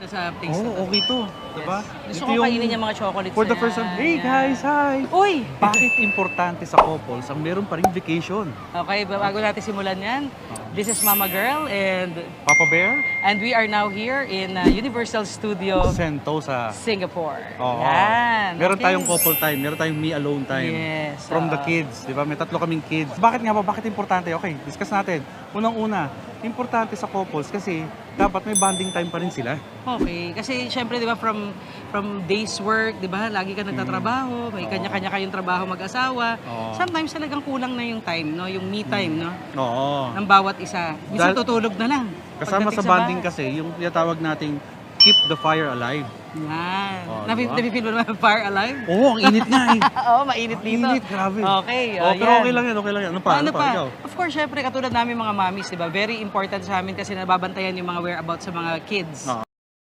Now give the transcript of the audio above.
ka sa taste na to. Oo, okay to. Diba? Gusto ko kainin yung mga chocolates For the na first time, yan. hey guys, hi! Uy! Bakit importante sa couples ang meron pa rin vacation? Okay, bago natin simulan yan, this is Mama Girl Papa Bear? and we are now here in Universal Studio Sentosa. Singapore. Oo. Yan. Meron okay. tayong couple time, meron tayong me alone time. Yes. From the kids, di ba? May 3 kaming kids. Bakit nga ba? Bakit importante? Okay, discuss natin. Unang-una, importante sa couples kasi dapat may bonding time pa rin sila. Okay, kasi syempre 'di ba from day's work, 'di ba? Lagi ka nagtatrabaho, may kanya-kanya kayong trabaho mag-asawa. Oo. Sometimes talagang kulang na yung time, no, yung me time, no, Oo. ng bawat isa. Minsan Dahil- tutulog na lang. Kasama Pagdating sa bonding bahay. kasi, yung tinatawag nating keep the fire alive. Yan. Oh, Nafe-feel mo naman fire alive? Oo, ang init nga eh. Oo, mainit dito. Init, grabe. Okay, Pero yan. okay lang yan, okay lang yan. Ano pa? Ano Ano pa? pa? Ikaw? Of course, syempre, katulad namin mga mommies, di ba? Very important sa amin kasi nababantayan yung mga whereabouts sa mga kids. Oo.